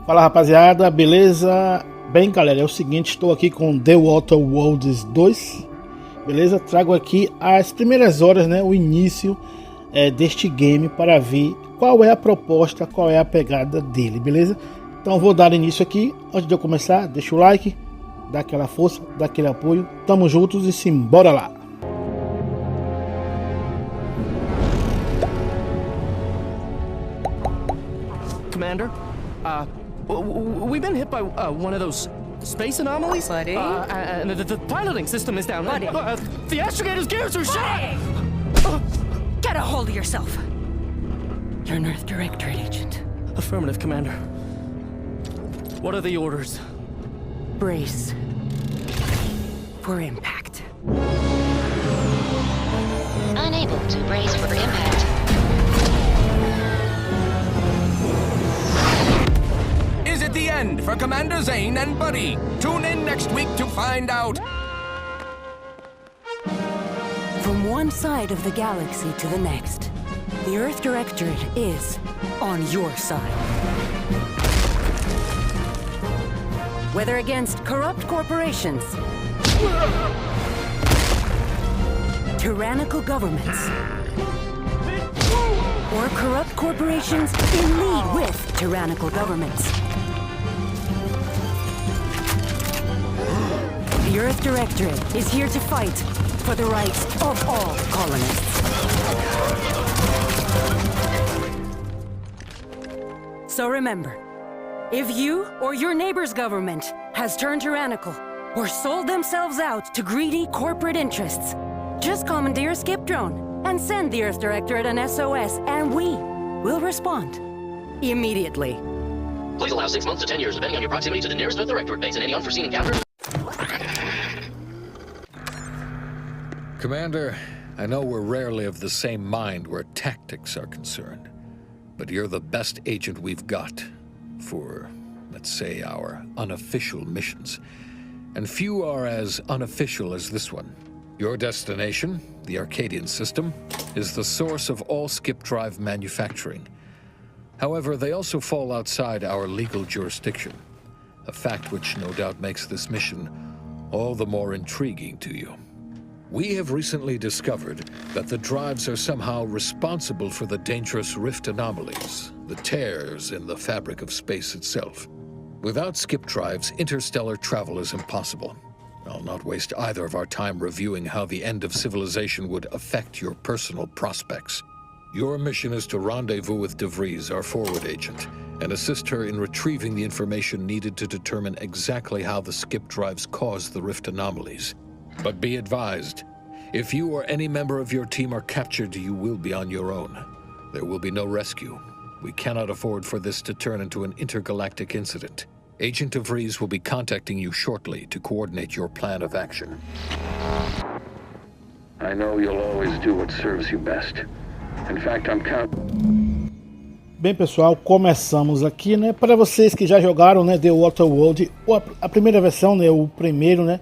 Fala rapaziada, beleza? Bem galera, é o seguinte, estou aqui com The Outer Worlds 2, beleza? Trago aqui as primeiras horas, né, o início deste game para ver qual é a proposta, qual é a pegada dele, beleza? Então vou dar início aqui. Antes de eu começar, deixa o like, dá aquela força, dá aquele apoio, tamo juntos e simbora lá! Commander, we've been hit by one of those space anomalies. Buddy? And the piloting system is down. Buddy? The astrogator's gears are shot! Get a hold of yourself. You're an Earth Directorate agent. Affirmative, Commander. What are the orders? Brace for impact. Unable to brace for impact. Is it the end for Commander Zane and Buddy? Tune in next week to find out. From one side of the galaxy to the next, the Earth Directorate is on your side. Whether against corrupt corporations, tyrannical governments, or corrupt corporations in league with tyrannical governments, the Earth Directorate is here to fight for the rights of all colonists. So remember, if you or your neighbor's government has turned tyrannical or sold themselves out to greedy corporate interests, just commandeer a skip drone and send the Earth Directorate an SOS, and we will respond immediately. Please allow 6 months to 10 years, depending on your proximity to the nearest Earth Directorate base and any unforeseen encounters. Commander, I know we're rarely of the same mind where tactics are concerned, but you're the best agent we've got for, let's say, our unofficial missions. And few are as unofficial as this one. Your destination, the Arcadian system, is the source of all skip drive manufacturing. However, they also fall outside our legal jurisdiction, a fact which no doubt makes this mission all the more intriguing to you. We have recently discovered that the drives are somehow responsible for the dangerous rift anomalies, the tears in the fabric of space itself. Without skip drives, interstellar travel is impossible. I'll not waste either of our time reviewing how the end of civilization would affect your personal prospects. Your mission is to rendezvous with DeVries, our forward agent, and assist her in retrieving the information needed to determine exactly how the skip drives cause the rift anomalies. But be advised, if you or any member of your team are captured, you will be on your own. There will be no rescue. We cannot afford for this to turn into an intergalactic incident. Agent DeVries will be contacting you shortly to coordinate your plan of action. I know you'll always do what serves you best. In fact, I'm counting. Bem pessoal, começamos aqui, né? Para vocês que já jogaram, né, The Outer World, a primeira versão, né, o primeiro, né?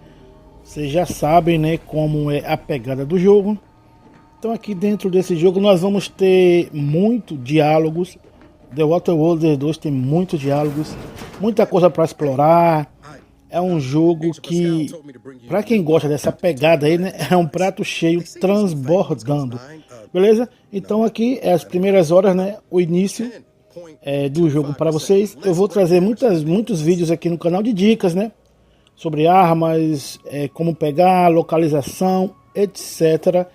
Vocês já sabem, né, como é a pegada do jogo. Então aqui dentro desse jogo nós vamos ter muito diálogos. The Outer Worlds 2 tem muitos diálogos, muita coisa para explorar. É um jogo que, para quem gosta dessa pegada aí, né, é um prato cheio transbordando. Beleza? Então aqui é as primeiras horas, né, o início do jogo para vocês. Eu vou trazer muitos vídeos aqui no canal de dicas, né, sobre armas, como pegar, localização, etc.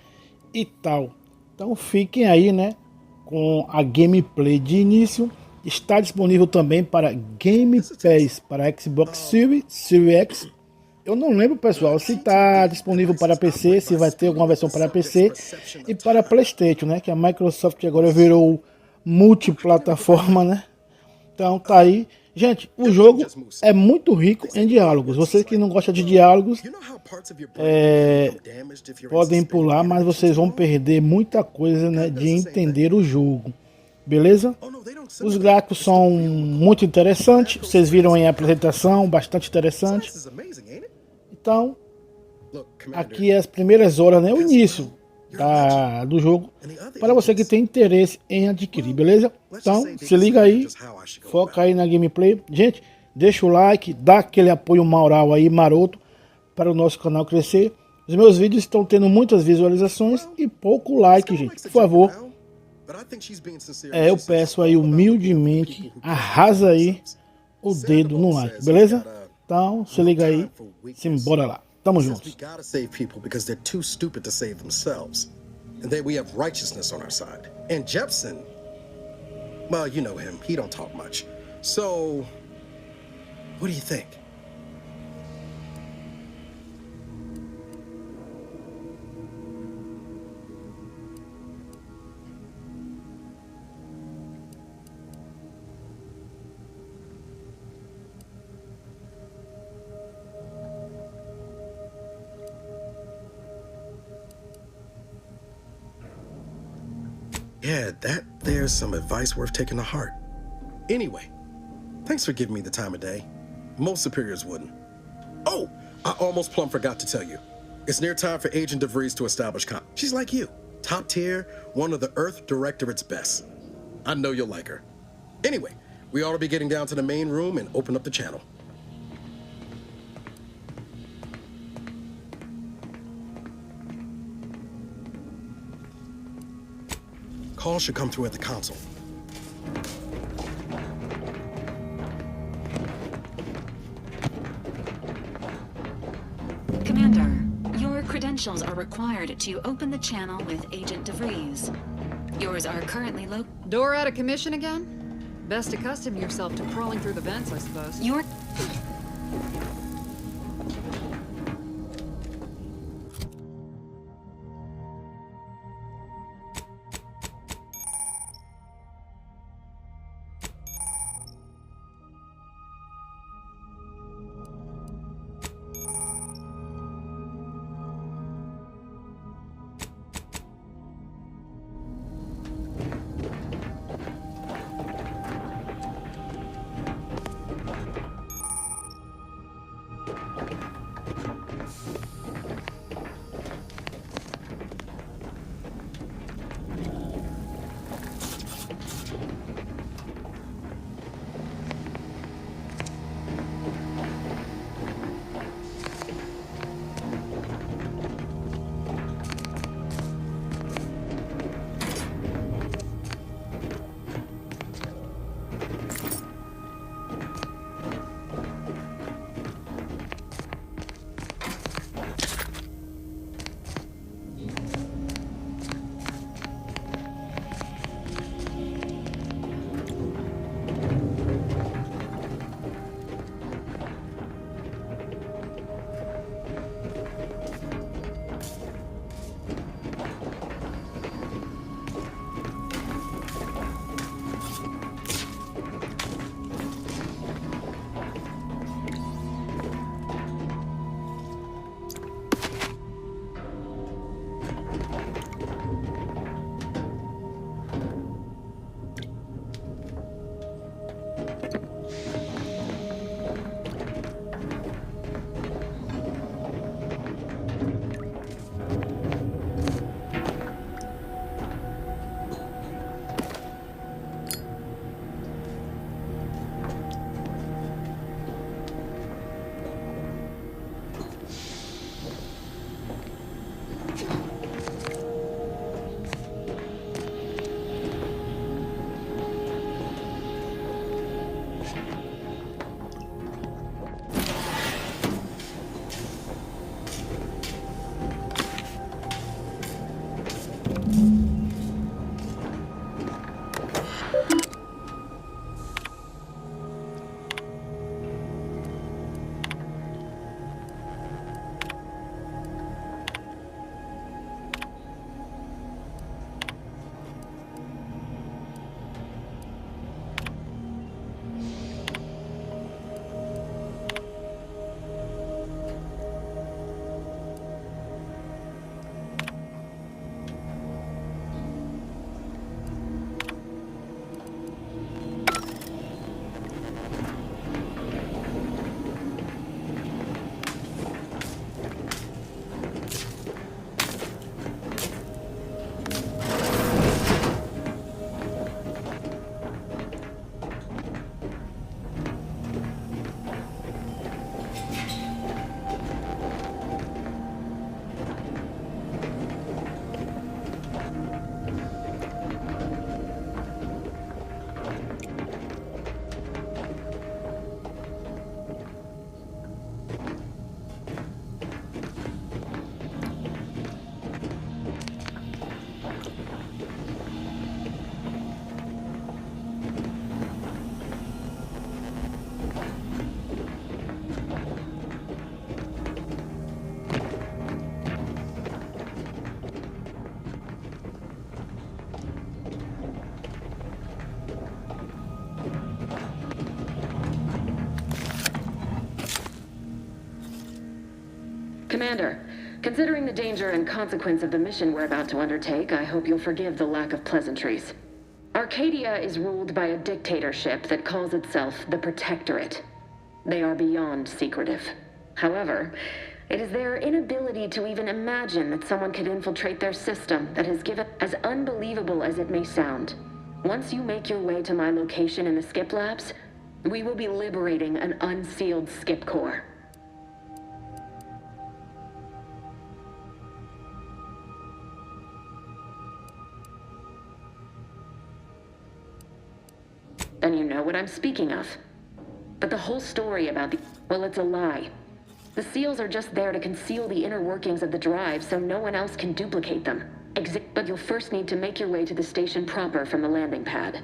e tal. Então fiquem aí, né, com a gameplay de início. Está disponível também para Game Pass, para Xbox Series X. Eu não lembro, pessoal, se está disponível para PC, se vai ter alguma versão para PC e para PlayStation, né? Que a Microsoft agora virou multiplataforma, né? Então tá aí. Gente, o jogo é muito rico em diálogos. Vocês que não gostam de diálogos podem pular, mas vocês vão perder muita coisa, né, de entender o jogo. Beleza? Os gráficos são muito interessantes. Vocês viram aí a apresentação, bastante interessante. Então, aqui é as primeiras horas, né? O início. do jogo para você que tem interesse em adquirir, beleza? Então se liga aí, foca aí na gameplay. Gente, deixa o like, dá aquele apoio moral aí maroto para o nosso canal crescer. Os meus vídeos estão tendo muitas visualizações e pouco like, gente. Por favor, eu peço aí humildemente, arrasa aí o dedo no like, beleza? Então se liga aí, simbora lá. Tamo juntos. And then we have righteousness on our side. And Jepson, well, you know him. He don't talk much. So, what do you think? Yeah, there's some advice worth taking to heart. Anyway, thanks for giving me the time of day. Most superiors wouldn't. Oh, I almost plumb forgot to tell you. It's near time for Agent DeVries to establish She's like you, top tier, one of the Earth Directorate's best. I know you'll like her. Anyway, we ought to be getting down to the main room and open up the channel. Call should come through at the console. Commander, your credentials are required to open the channel with Agent DeVries. Yours are currently Door out of commission again? Best accustom yourself to crawling through the vents, I suppose. Your... Commander, considering the danger and consequence of the mission we're about to undertake, I hope you'll forgive the lack of pleasantries. Arcadia is ruled by a dictatorship that calls itself the Protectorate. They are beyond secretive. However, it is their inability to even imagine that someone could infiltrate their system that has given, as unbelievable as it may sound. Once you make your way to my location in the Skip Labs, we will be liberating an unsealed Skip Core. And you know what I'm speaking of. But the whole story about the... well, it's a lie. The seals are just there to conceal the inner workings of the drive so no one else can duplicate them. But you'll first need to make your way to the station proper from the landing pad.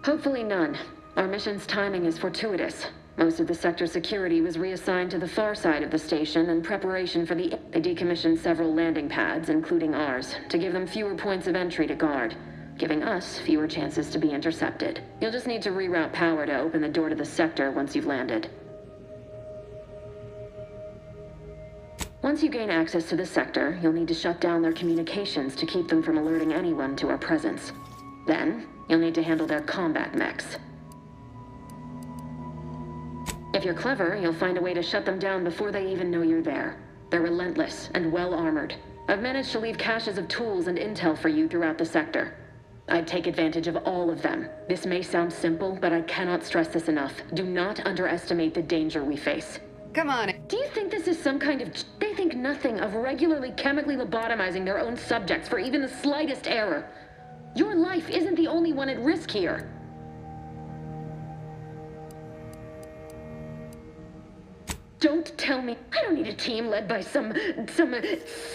Hopefully none. Our mission's timing is fortuitous. Most of the sector security was reassigned to the far side of the station in preparation for the... They decommissioned several landing pads, including ours, to give them fewer points of entry to guard, giving us fewer chances to be intercepted. You'll just need to reroute power to open the door to the sector once you've landed. Once you gain access to the sector, you'll need to shut down their communications to keep them from alerting anyone to our presence. Then, you'll need to handle their combat mechs. If you're clever, you'll find a way to shut them down before they even know you're there. They're relentless and well-armored. I've managed to leave caches of tools and intel for you throughout the sector. I'd take advantage of all of them. This may sound simple, but I cannot stress this enough. Do not underestimate the danger we face. Come on. Do you think this is some kind of... They think nothing of regularly chemically lobotomizing their own subjects for even the slightest error. Your life isn't the only one at risk here. Don't tell me I don't need a team led by some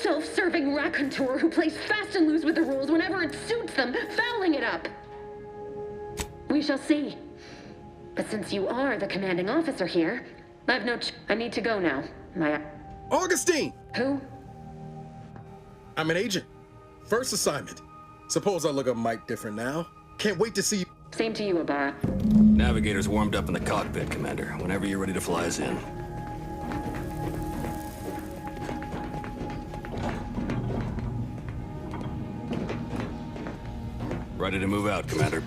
self-serving raconteur who plays fast and loose with the rules whenever it suits them, fouling it up. We shall see. But since you are the commanding officer here, I've no I need to go now. Augustine! Who? I'm an agent. First assignment. Suppose I look a mite different now. Can't wait to see you. Same to you, Ibarra. Navigator's warmed up in the cockpit, Commander. Whenever you're ready to fly us in. Ready to move out, Commander.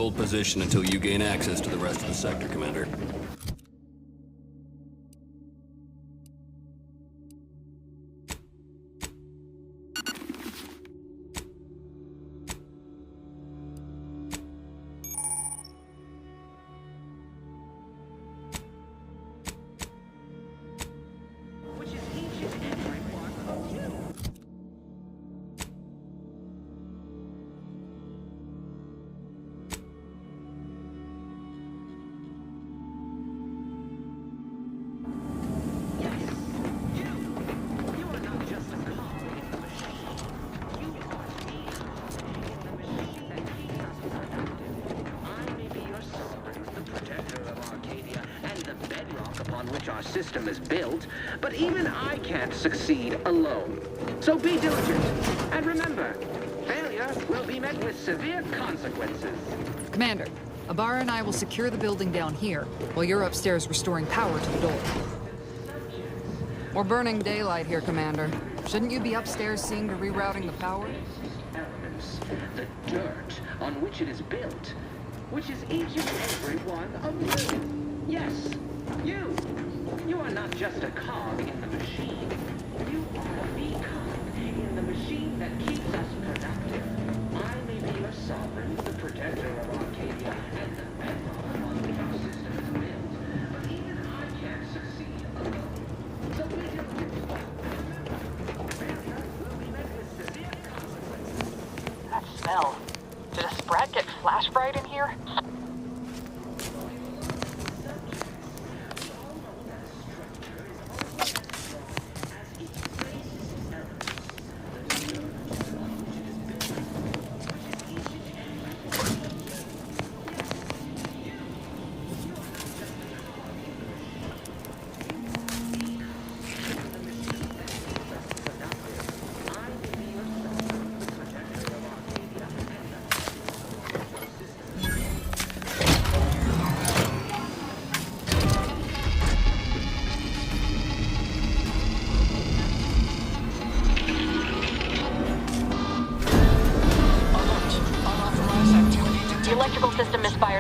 hold position until you gain access to the rest of the sector, Commander. Our system is built, but even I can't succeed alone. So be diligent, and remember, failure will be met with severe consequences. Commander, Abara and I will secure the building down here, while you're upstairs restoring power to the door. We're burning daylight here, Commander. Shouldn't you be upstairs seeing to rerouting the power? Elements, the dirt on which it is built, which is each and every one of you. Yes, you. You are not just a cog in the machine. You are the cog in the machine that keeps us productive. I may be your sovereign, the protector of Arcadia, and the bedrock on which our system is built, but even I can't succeed alone. So we diligent. Failure will be met with severe consequences. That smell. Did a sprat get flash fried in here?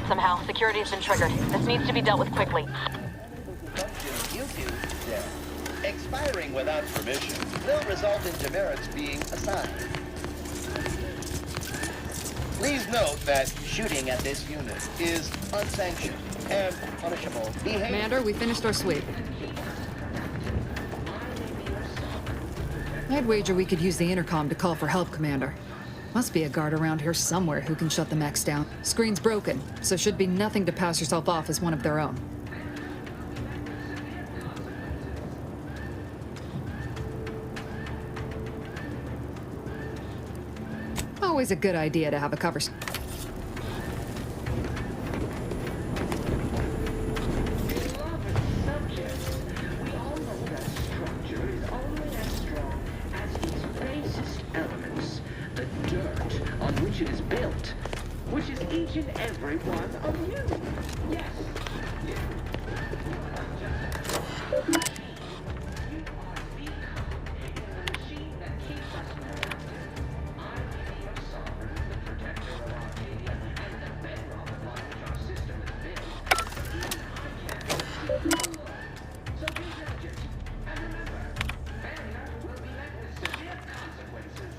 Somehow, security has been triggered. This needs to be dealt with quickly. Expiring without permission will result in demerits being assigned. Please note that shooting at this unit is unsanctioned and punishable behavior. Commander, we finished our sweep. I'd wager we could use the intercom to call for help, Commander. Must be a guard around here somewhere who can shut the mechs down. Screen's broken, so should be nothing to pass yourself off as one of their own. Always a good idea to have a cover. It is built, which is each and every one of you. Yes. You are the cog in the machine that keeps us productive. I may be your sovereign, the protector of Arcadia, and the bedrock upon which our system is built. Even I can't succeed alone. So be diligent, and remember, failure will be met with severe consequences.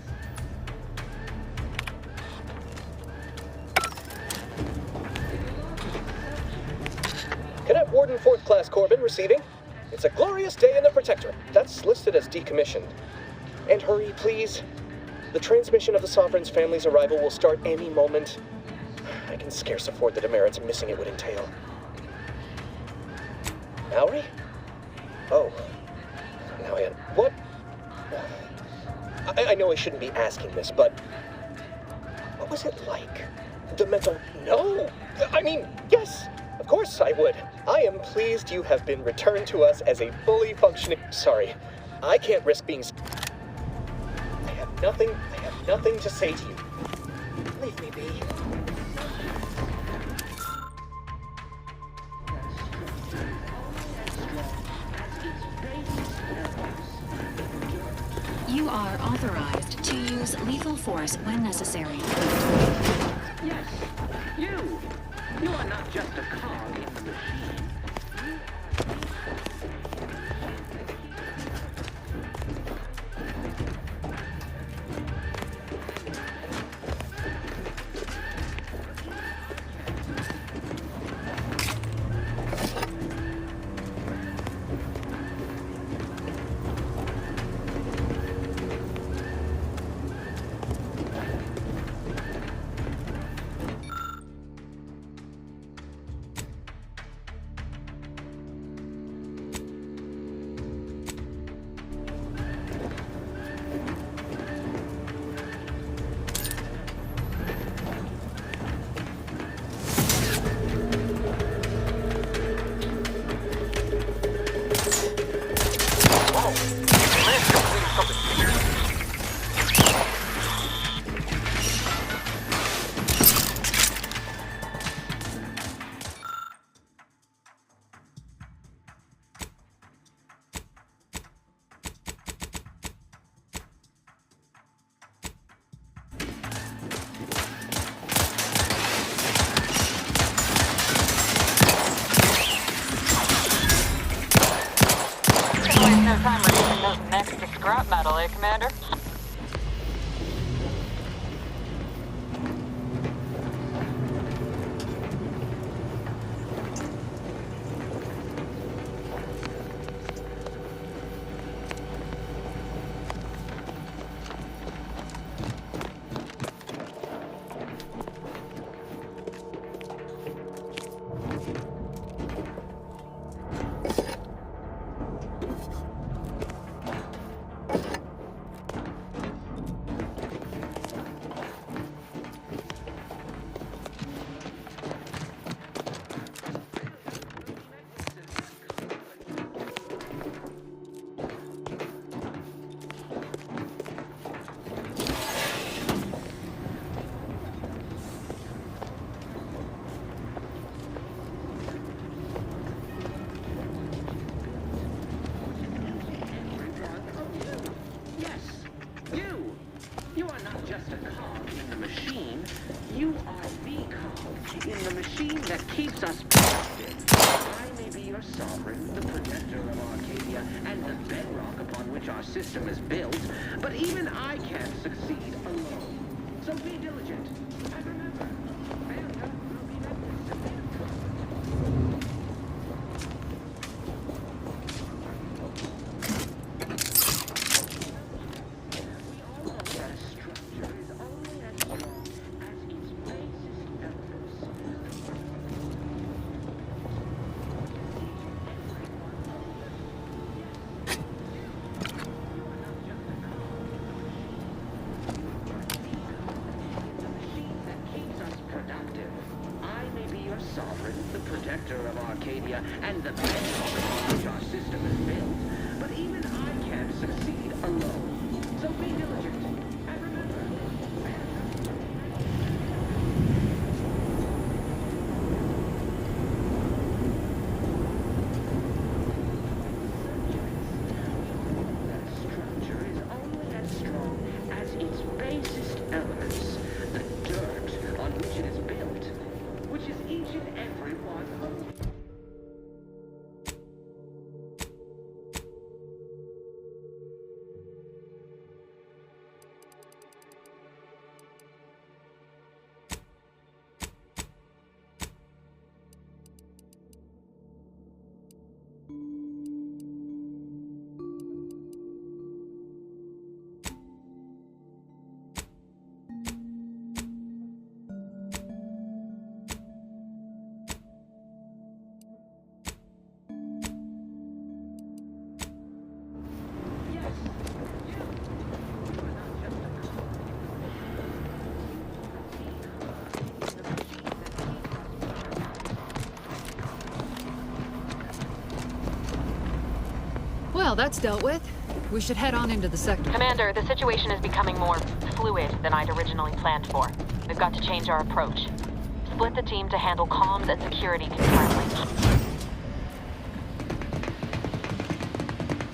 Cadet Warden 4th Class Corbin receiving. It's a glorious day in the Protectorate. That's listed as decommissioned. And hurry, please. The transmission of the Sovereign's family's arrival will start any moment. I can scarce afford the demerits missing it would entail. Mallory? Oh. Now what? I know I shouldn't be asking this, but what was it like? The mental... No! I mean, yes! Of course I would. I am pleased you have been returned to us as a fully functioning... Sorry, I can't risk being... I have nothing to say to you. Leave me be. You are authorized to use lethal force when necessary. Yes. You are not just a cog in the machine. Time reducing those necks to scrap metal, eh, Commander? In the machine that keeps us productive. I may be your sovereign, the protector of Arcadia, and the bedrock upon which our system is built, but even I can't succeed alone. So be diligent, and remember, failure will be met with severe consequences. The protector of Arcadia and the bedrock upon which our system is built, but even I can't succeed alone. So be diligent, and remember, that structure is only as strong as its basest elements, the dirt on which it is built, which is each and every one of you. Well, that's dealt with. We should head on into the sector. Commander, the situation is becoming more fluid than I'd originally planned for. We've got to change our approach. Split the team to handle comms and security concurrently.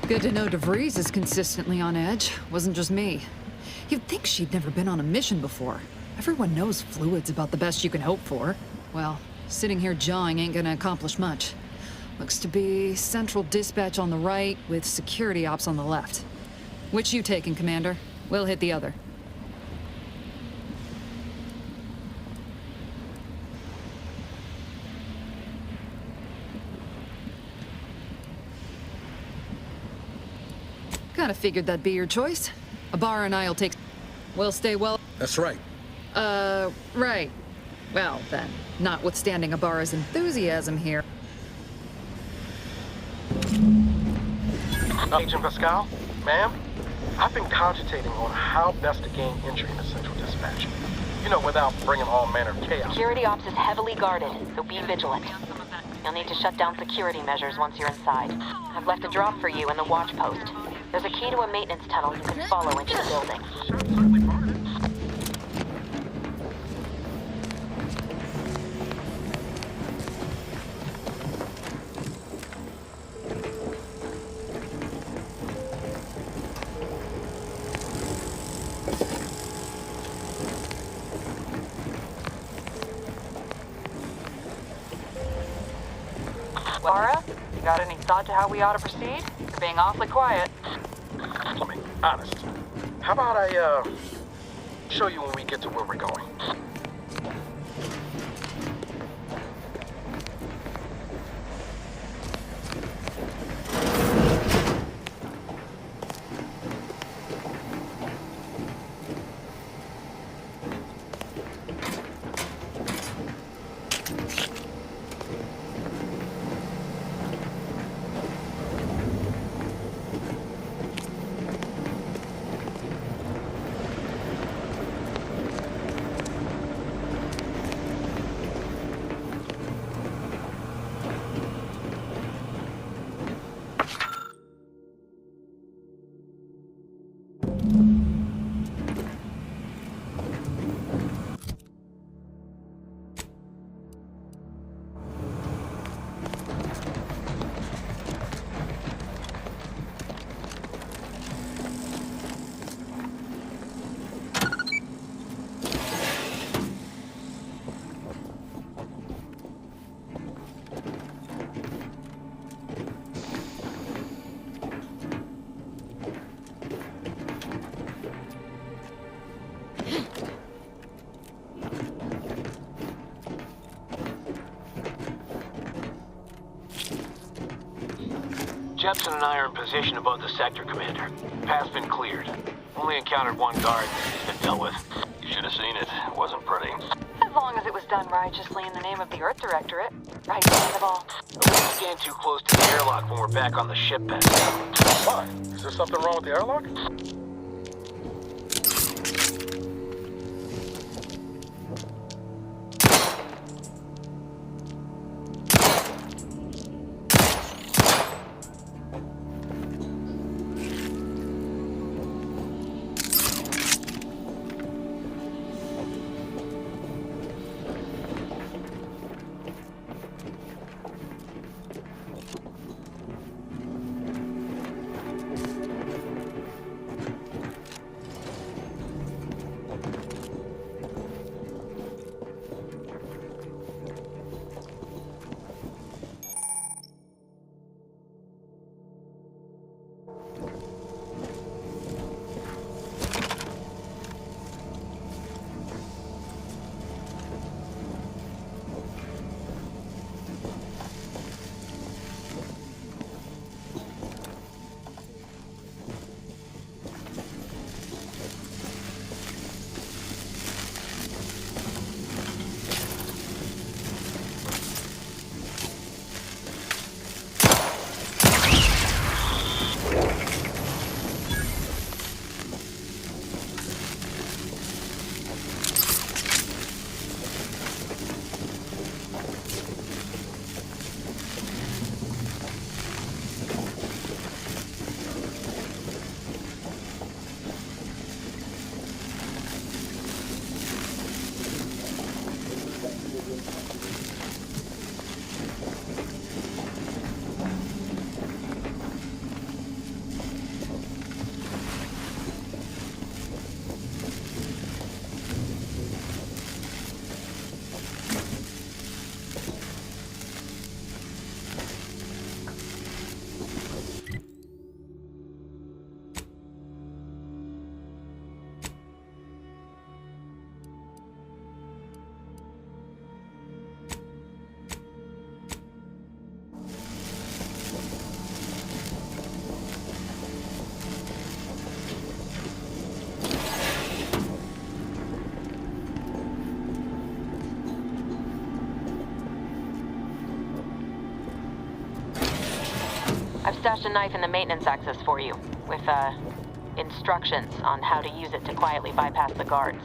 Good to know DeVries is consistently on edge. Wasn't just me. You'd think she'd never been on a mission before. Everyone knows fluid's about the best you can hope for. Well, sitting here jawing ain't gonna accomplish much. Looks to be central dispatch on the right with security ops on the left. Which you taking, Commander? We'll hit the other. Kinda figured that'd be your choice. Abar and I'll take... We'll stay well... That's right. Right. Well, then, notwithstanding Abar's enthusiasm here... Agent Pascal, ma'am, I've been cogitating on how best to gain entry into Central Dispatch. You know, without bringing all manner of chaos. Security ops is heavily guarded, so be vigilant. You'll need to shut down security measures once you're inside. I've left a drop for you in the watch post. There's a key to a maintenance tunnel you can follow into the building. Laura, you got any thought to how we ought to proceed? You're being awfully quiet. I mean, honest. How about I, show you when we get to where we're going? Jepson and I are in position above the sector, Commander. Path's been cleared. Only encountered one guard. He's been dealt with. You should have seen it. It wasn't pretty. As long as it was done righteously in the name of the Earth Directorate. Right, of all. We won't stand too close to the airlock when we're back on the ship pad. Why? Is there something wrong with the airlock? I've stashed a knife in the maintenance access for you, with, instructions on how to use it to quietly bypass the guards.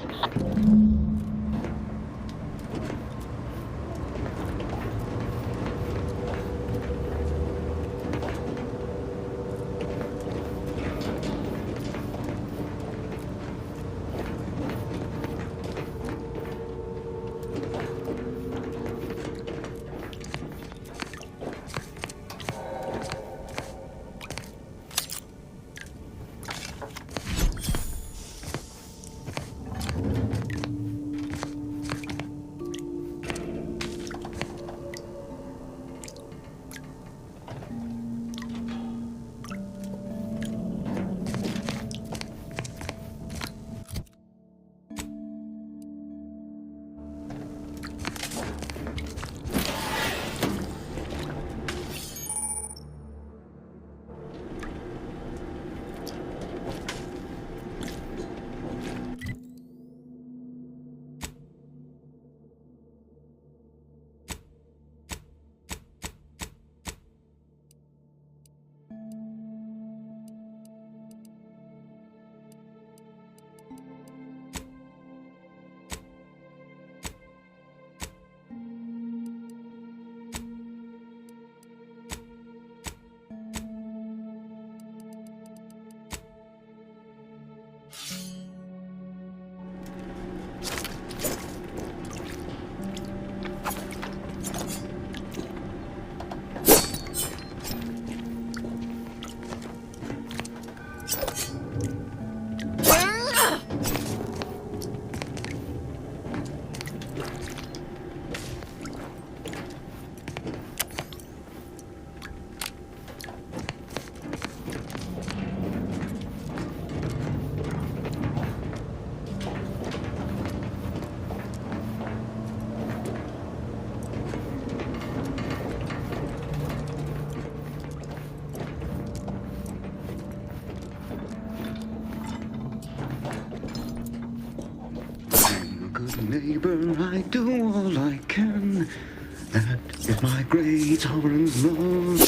Neighbor, I do all I can. That is my great tolerance love.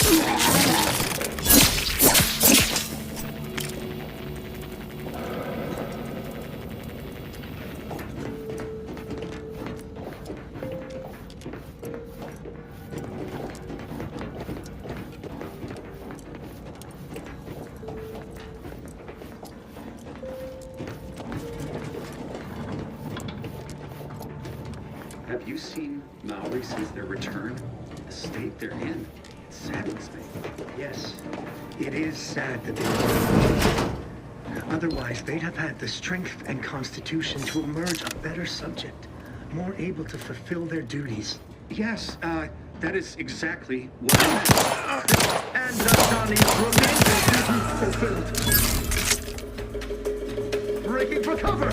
Have you seen Maori since their return? The state they're in, it saddens me. Yes, it is sad that they are. Otherwise, they'd have had the strength and constitution to emerge a better subject, more able to fulfill their duties. Yes, that is exactly what I meant. And the Johnny's remains fulfilled. Breaking for cover!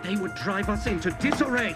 They would drive us into disarray.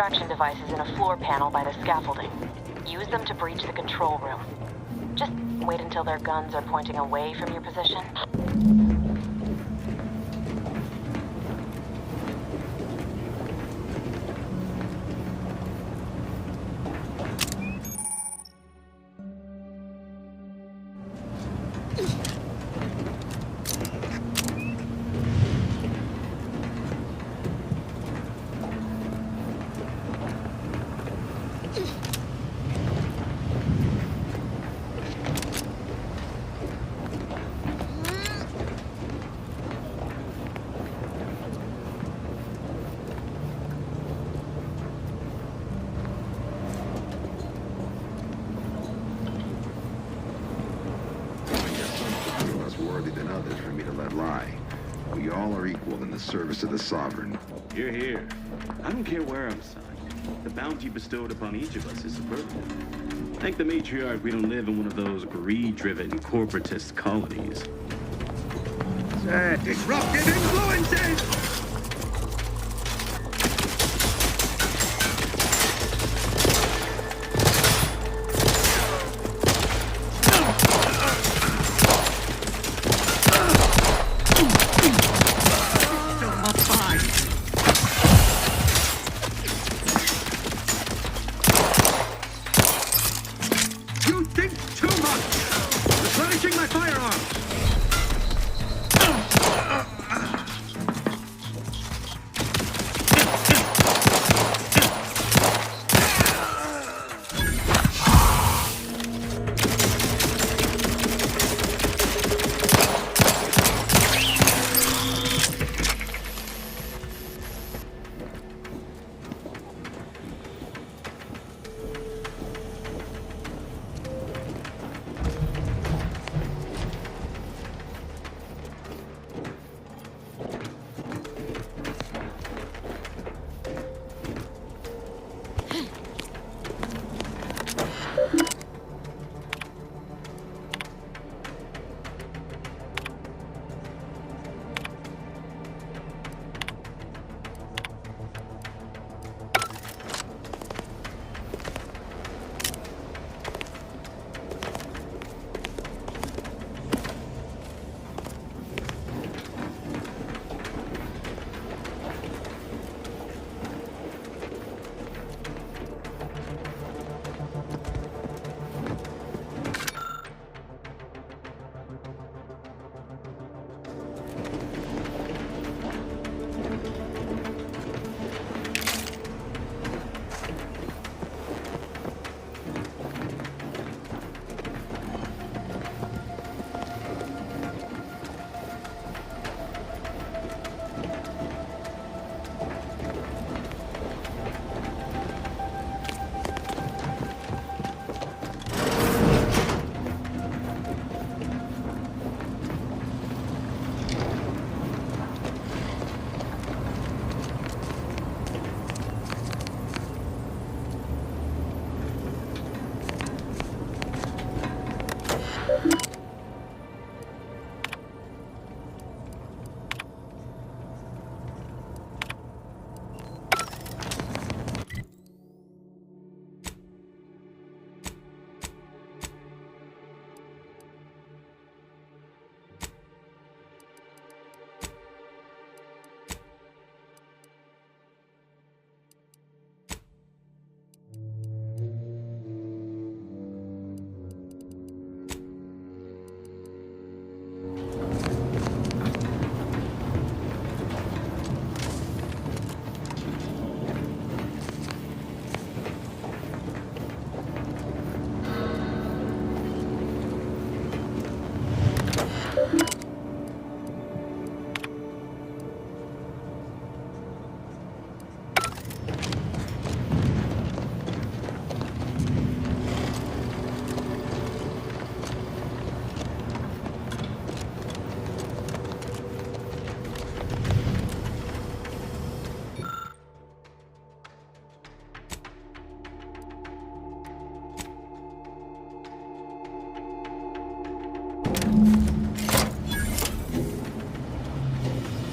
extraction devices in a floor panel by the scaffolding. Use them to breach the control room. Just wait until their guns are pointing away from your position. Service of the Sovereign. Hear, hear. I don't care where I'm assigned. The bounty bestowed upon each of us is superb. Thank the matriarch we don't live in one of those greed-driven corporatist colonies. Disruptive influences!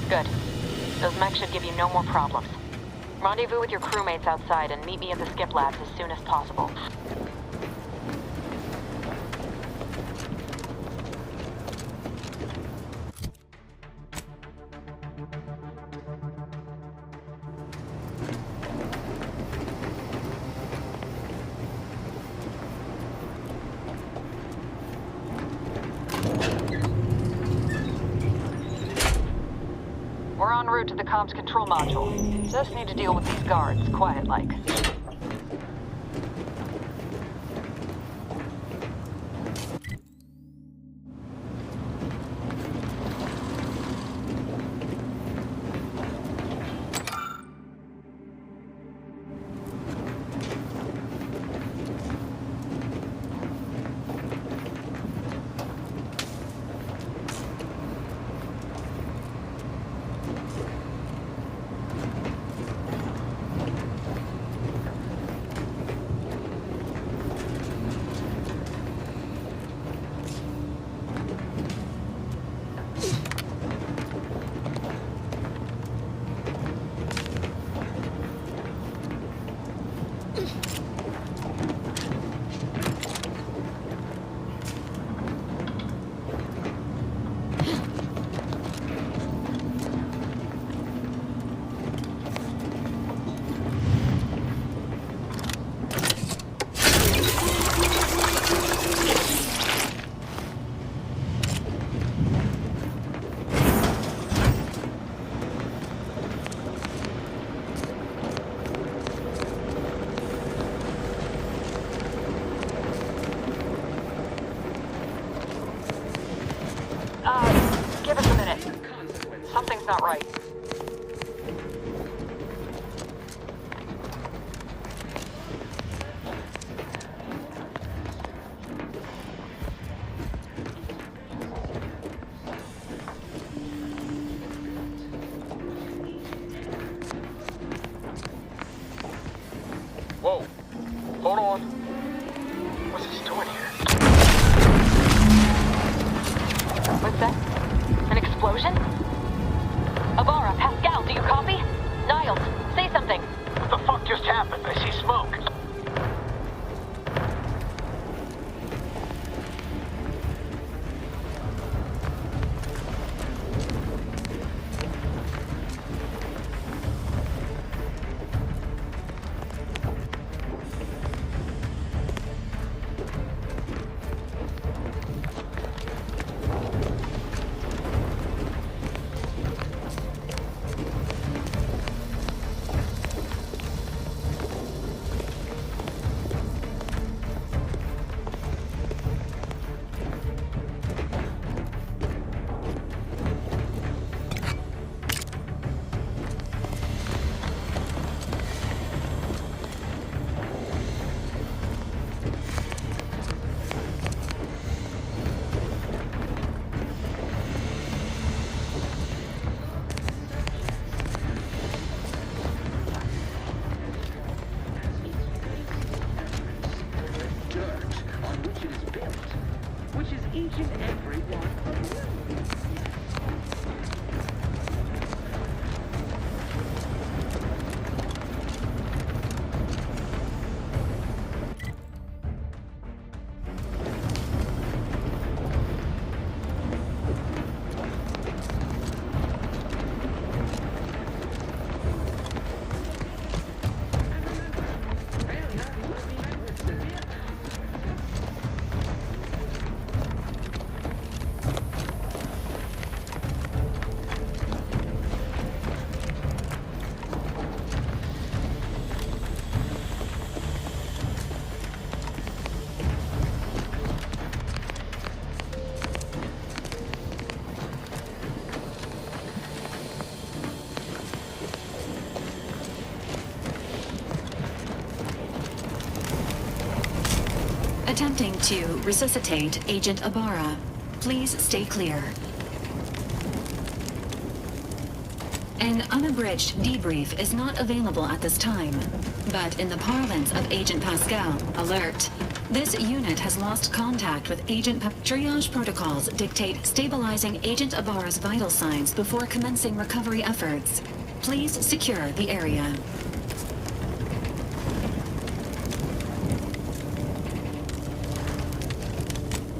Good. Those mechs should give you no more problems. Rendezvous with your crewmates outside and meet me at the skip labs as soon as possible. We're en route to the comms control module. Just need to deal with these guards, quiet-like. Give us a minute. Something's not right. Whoa. Hold on. What's this doing here? What's that? An explosion? Abara, Pascal, do you copy? Niles, say something. What the fuck just happened? I see smoke. Attempting to resuscitate Agent Abara. Please stay clear. An unabridged debrief is not available at this time, but in the parlance of Agent Pascal, alert. This unit has lost contact with triage protocols dictate stabilizing Agent Abara's vital signs before commencing recovery efforts. Please secure the area.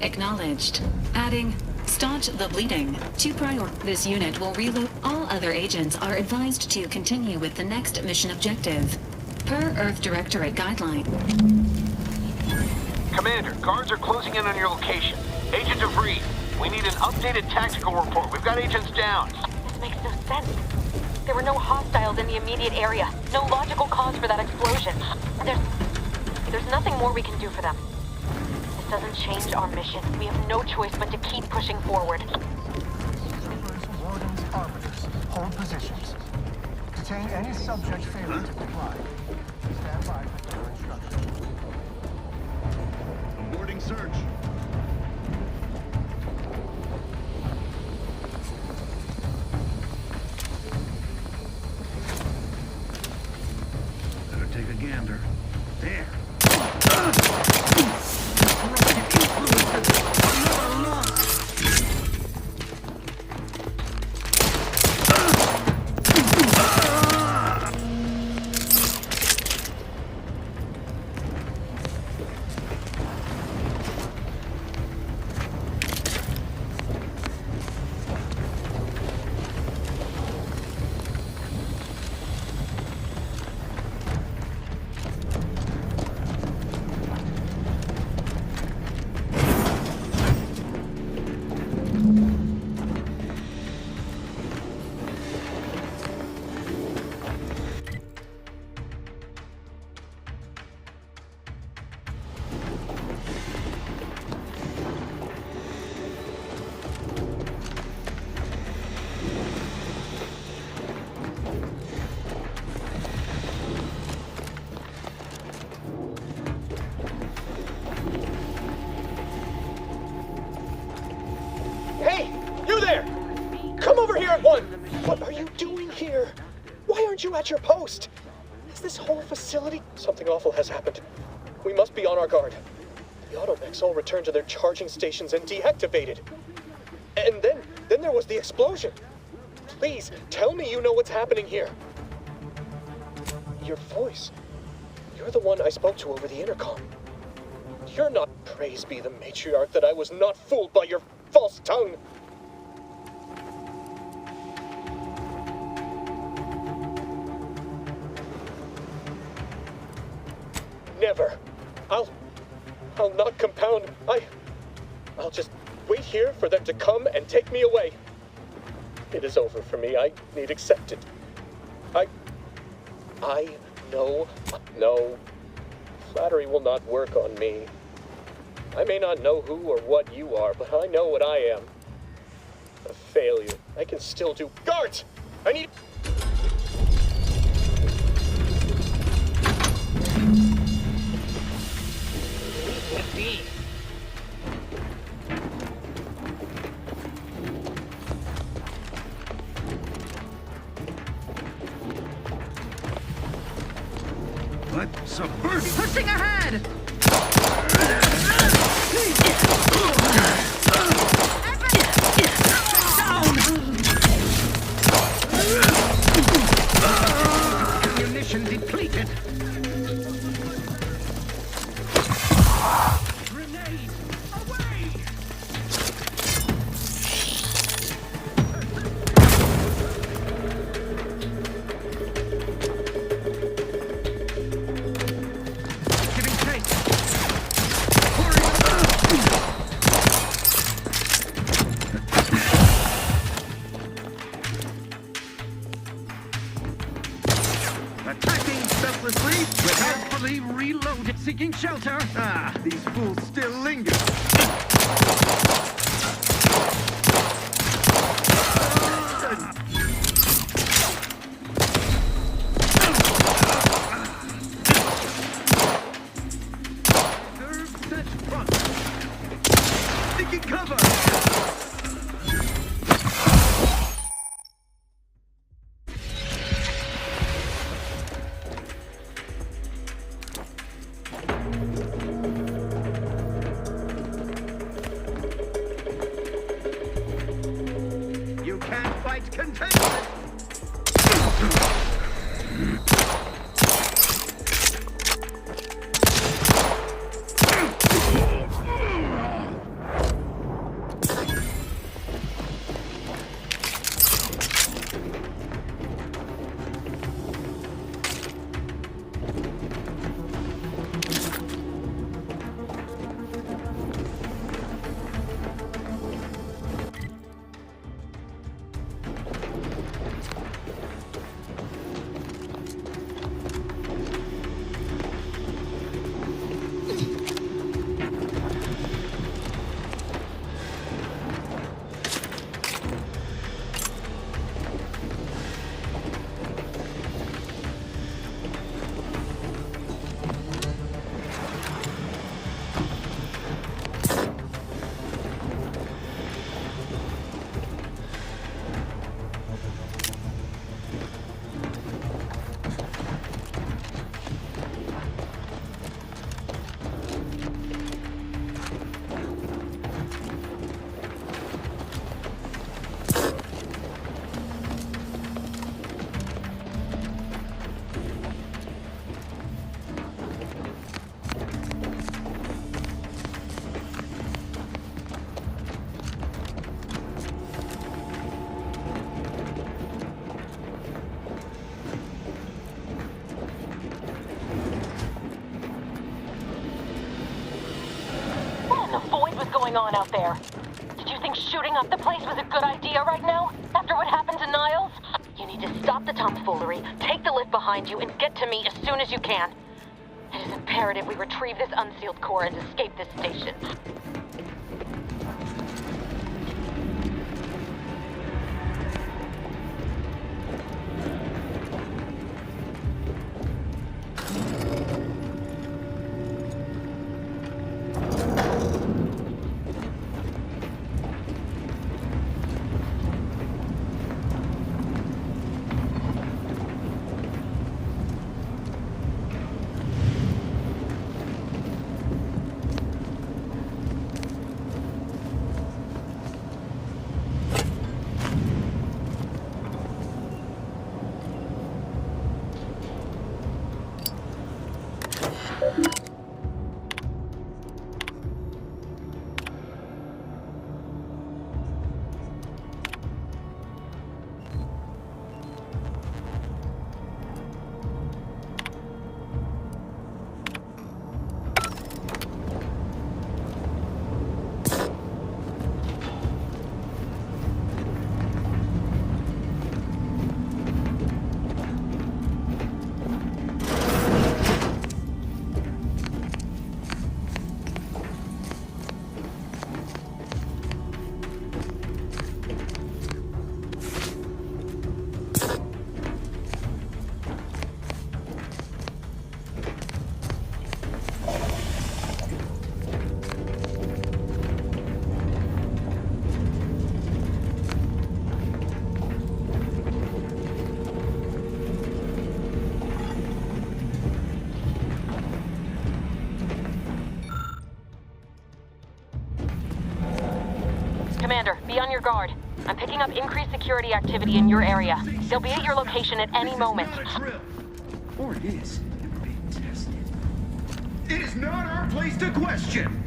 Acknowledged. Adding, staunch the bleeding. To prior. This unit will reload. All other agents are advised to continue with the next mission objective. Per Earth Directorate guideline. Commander, guards are closing in on your location. Agent DeVries, we need an updated tactical report. We've got agents down. This makes no sense. There were no hostiles in the immediate area. No logical cause for that explosion. There's nothing more we can do for them. This doesn't change our mission. We have no choice but to keep pushing forward. Troopers, wardens, arbiters, hold positions. Detain any subject failing to comply. Stand by for further instructions. Boarding search. Better take a gander. There. What are you doing here? Why aren't you at your post? Is this whole facility... Something awful has happened. We must be on our guard. The automechs all returned to their charging stations and deactivated. And then there was the explosion. Please, tell me you know what's happening here. Your voice. You're the one I spoke to over the intercom. You're not... Praise be the matriarch that I was not fooled by your false tongue. Never. I'll not compound. I'll just wait here for them to come and take me away. It is over for me. I need accepted. No. Flattery will not work on me. I may not know who or what you are, but I know what I am. A failure. I can still do... Guards! I need... What? Subvert! Pushing ahead! Ammunition depleted. Grenade! Away! Giving chase. Attacking selflessly, withoutfully reloaded, seeking shelter. Ah, these fools still linger. Third set front. Seeking cover. going on out there? Did you think shooting up the place was a good idea right now? After what happened to Niles? You need to stop the tomfoolery, take the lift behind you, and get to me as soon as you can. It is imperative we retrieve this unsealed core and escape this station. Commander, be on your guard. I'm picking up increased security activity in your area. They'll be at your location at any moment. Or it is. We're being tested. It is not our place to question.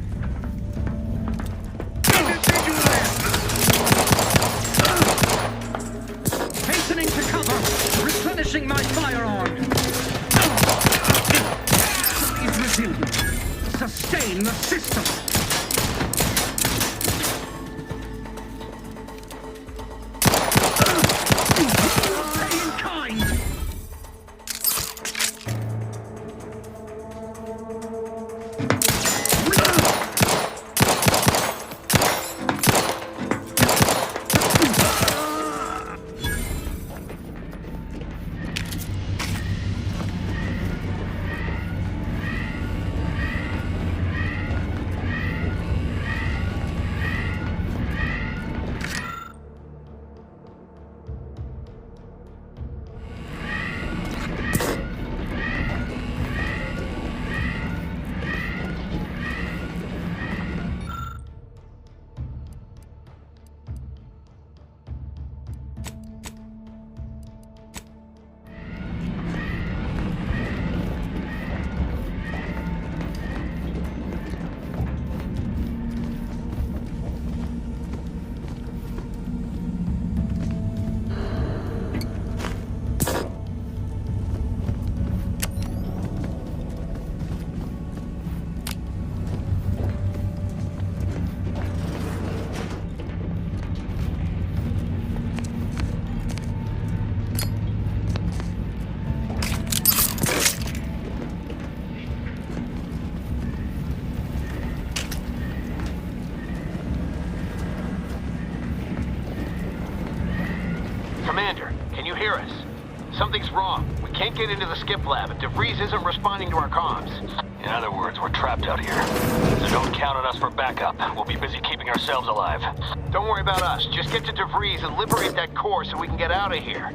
Hastening to cover. Replenishing my firearm. Is resilient. Sustain the system. Commander, can you hear us? Something's wrong. We can't get into the skip lab, and DeVries isn't responding to our comms. In other words, we're trapped out here. So don't count on us for backup. We'll be busy keeping ourselves alive. Don't worry about us. Just get to DeVries and liberate that core so we can get out of here.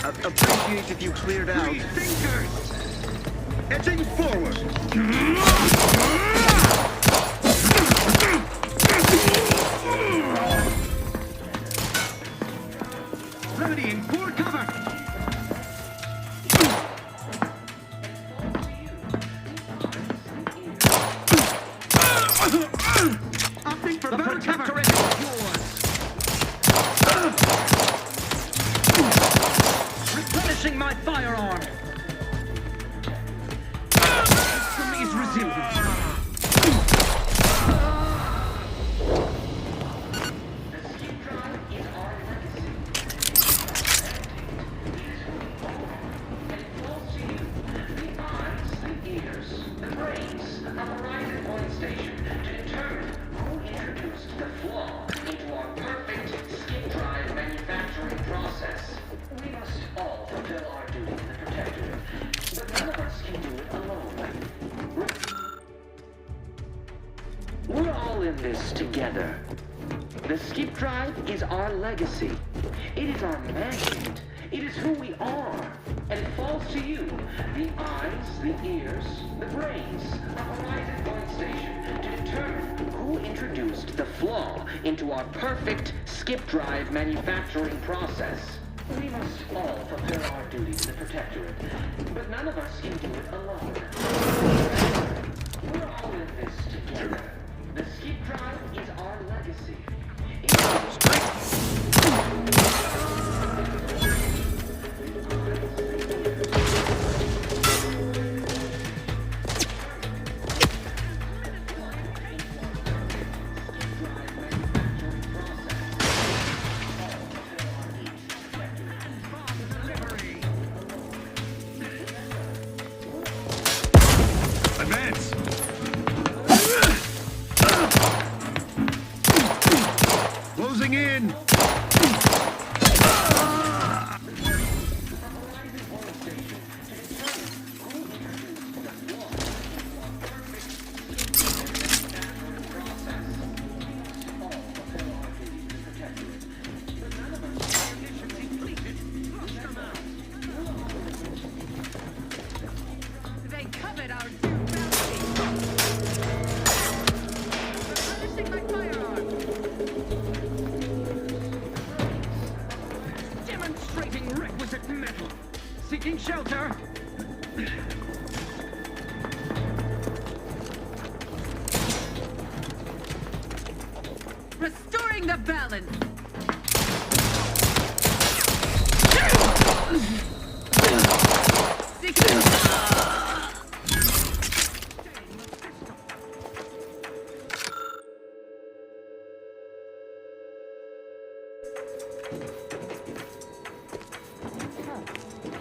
I'd appreciate if you cleared out. Three thinkers! Edging forward! Remedying for cover! Opting for better cover! Replenishing my firearm! Enemy's resilience! We're all in this together. The skip drive is our legacy. It is our mandate. It is who we are. And it falls to you, the eyes, the ears, the brains, a Horizon Point Station, to determine who introduced the flaw into our perfect skip drive manufacturing process. We must all fulfill our duty to the Protectorate, but none of us can do it alone. We're all in this together. The skip drive is our legacy. Advance! Closing in! They covered our due bounty. Replenishing my firearm. Demonstrating requisite mettle. Seeking shelter. Restoring the balance.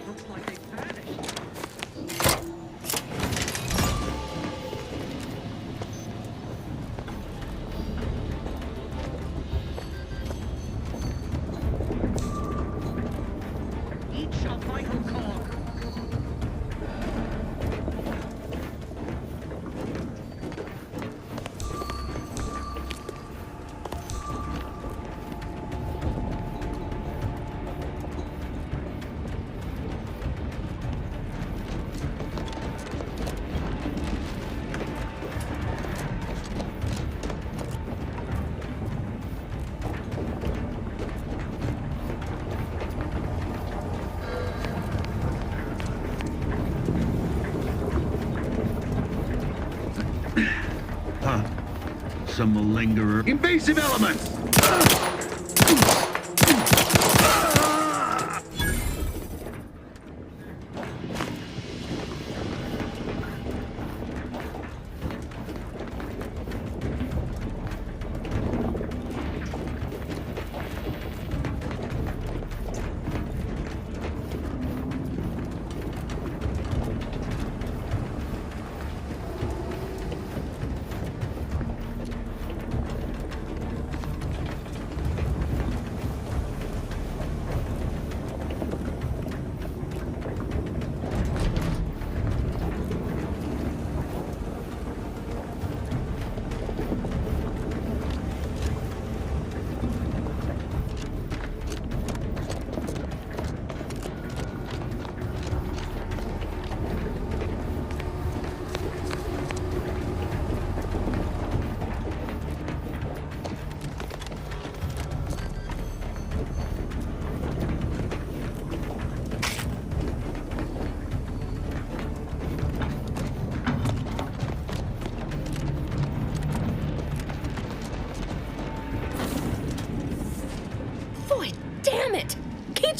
Looks like they vanished. Each a vital cog. Some malingerer. Invasive elements!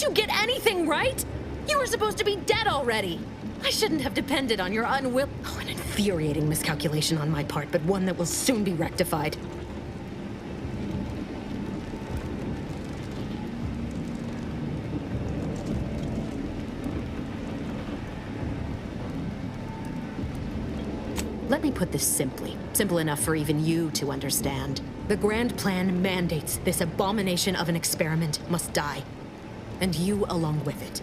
Didn't you get anything right? You were supposed to be dead already. I shouldn't have depended on your unwill. Oh, an infuriating miscalculation on my part, but one that will soon be rectified. Let me put this simply. Simple enough for even you to understand. The grand plan mandates this abomination of an experiment must die. And you along with it.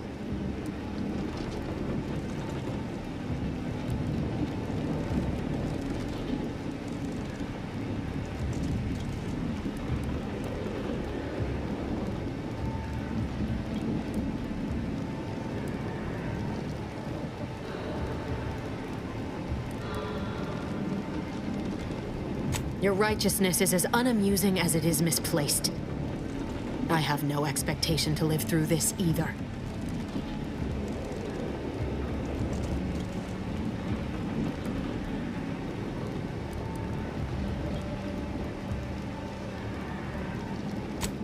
Your righteousness is as unamusing as it is misplaced. I have no expectation to live through this either.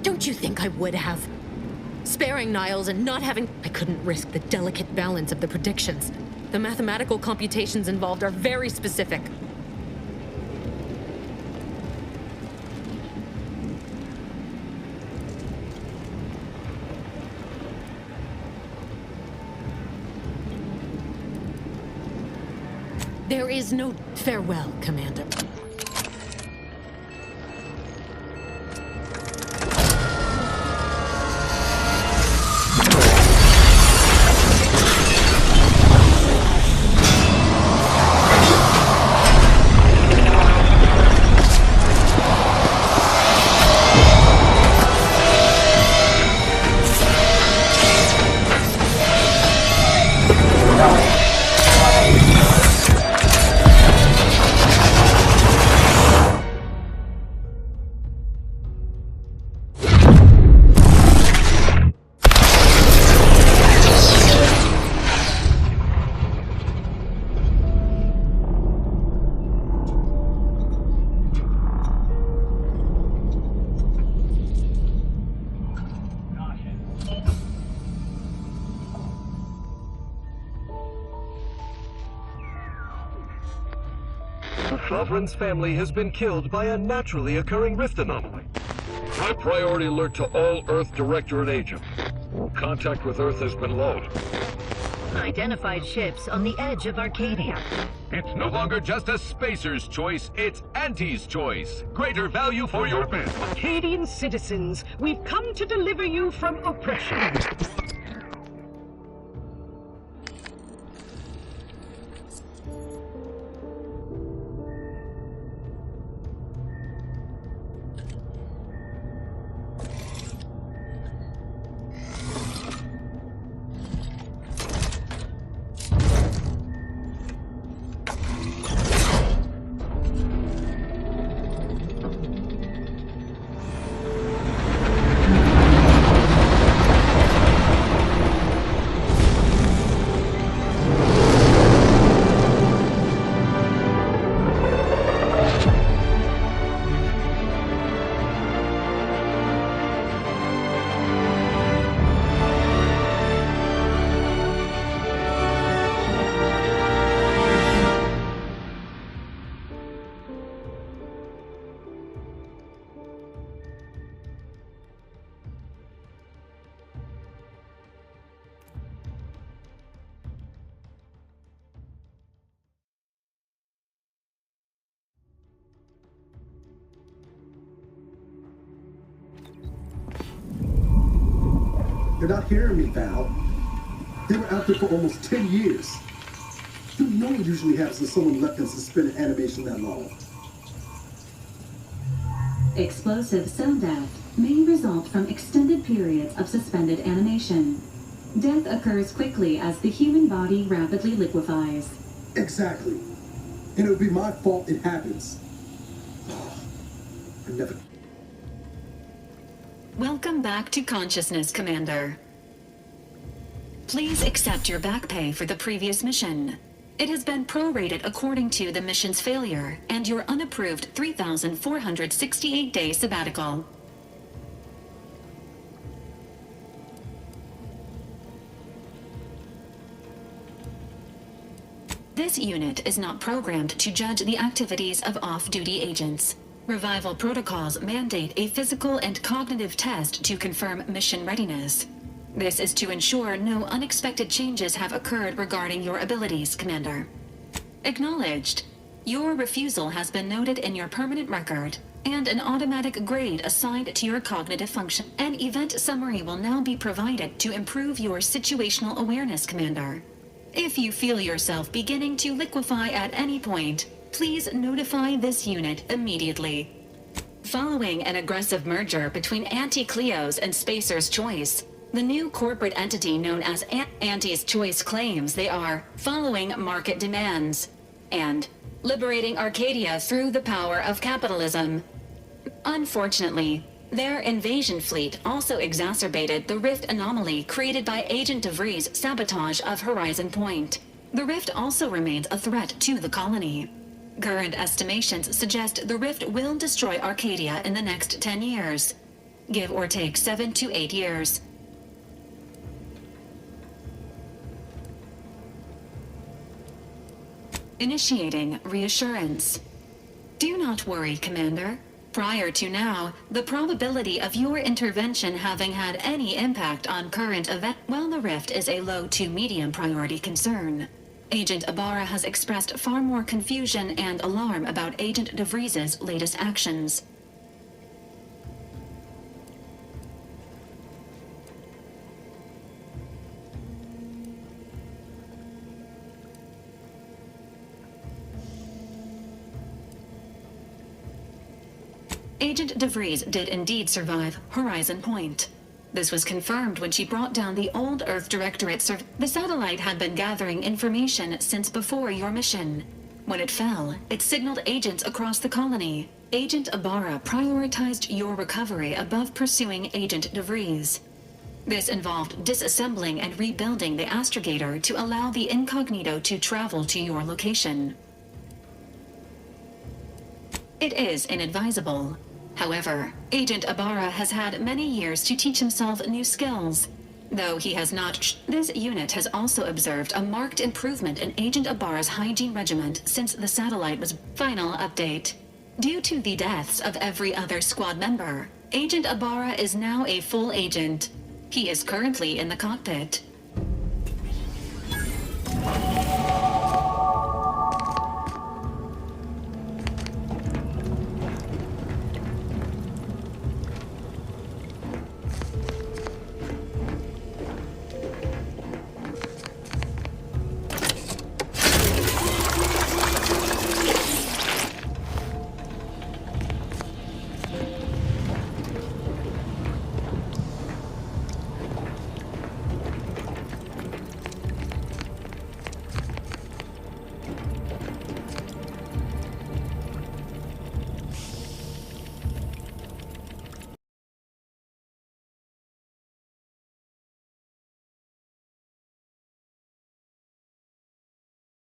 Don't you think I would have? Sparing Niles and not having... I couldn't risk the delicate balance of the predictions. The mathematical computations involved are very specific. There is no farewell, Commander. Sovereign's family has been killed by a naturally occurring rift anomaly. High priority alert to all Earth Directorate agents. Contact with Earth has been low. Identified ships on the edge of Arcadia. It's no longer just a spacer's choice, it's Auntie's choice. Greater value for your bid. Arcadian citizens, we've come to deliver you from oppression. You're not hearing me, Val. They were out there for almost 10 years. You know what usually happens when someone left in suspended animation that long. Explosive cell death may result from extended periods of suspended animation. Death occurs quickly as the human body rapidly liquefies. Exactly. And it would be my fault it happens. I never... Welcome back to consciousness, Commander. Please accept your back pay for the previous mission. It has been prorated according to the mission's failure and your unapproved 3,468-day sabbatical. This unit is not programmed to judge the activities of off-duty agents. Revival protocols mandate a physical and cognitive test to confirm mission readiness. This is to ensure no unexpected changes have occurred regarding your abilities, Commander. Acknowledged. Your refusal has been noted in your permanent record, and an automatic grade assigned to your cognitive function. An event summary will now be provided to improve your situational awareness, Commander. If you feel yourself beginning to liquefy at any point, please notify this unit immediately. Following an aggressive merger between Anti-Cleo's and Spacer's Choice, the new corporate entity known as Anti's Choice claims they are following market demands and liberating Arcadia through the power of capitalism. Unfortunately, their invasion fleet also exacerbated the rift anomaly created by Agent DeVries' sabotage of Horizon Point. The rift also remains a threat to the colony. Current estimations suggest the rift will destroy Arcadia in the next 10 years. Give or take 7 to 8 years. Initiating reassurance. Do not worry, Commander. Prior to now, the probability of your intervention having had any impact on current events, while the rift is a low to medium priority concern. Agent Ibarra has expressed far more confusion and alarm about Agent DeVries' latest actions. Agent DeVries did indeed survive Horizon Point. This was confirmed when she brought down the old Earth Directorate The satellite had been gathering information since before your mission. When it fell, it signaled agents across the colony. Agent Ibarra prioritized your recovery above pursuing Agent DeVries. This involved disassembling and rebuilding the astrogator to allow the incognito to travel to your location. It is inadvisable. However, Agent Ibarra has had many years to teach himself new skills. Though he has not, this unit has also observed a marked improvement in Agent Ibarra's hygiene regimen since the satellite was. Final update. Due to the deaths of every other squad member, Agent Ibarra is now a full agent. He is currently in the cockpit.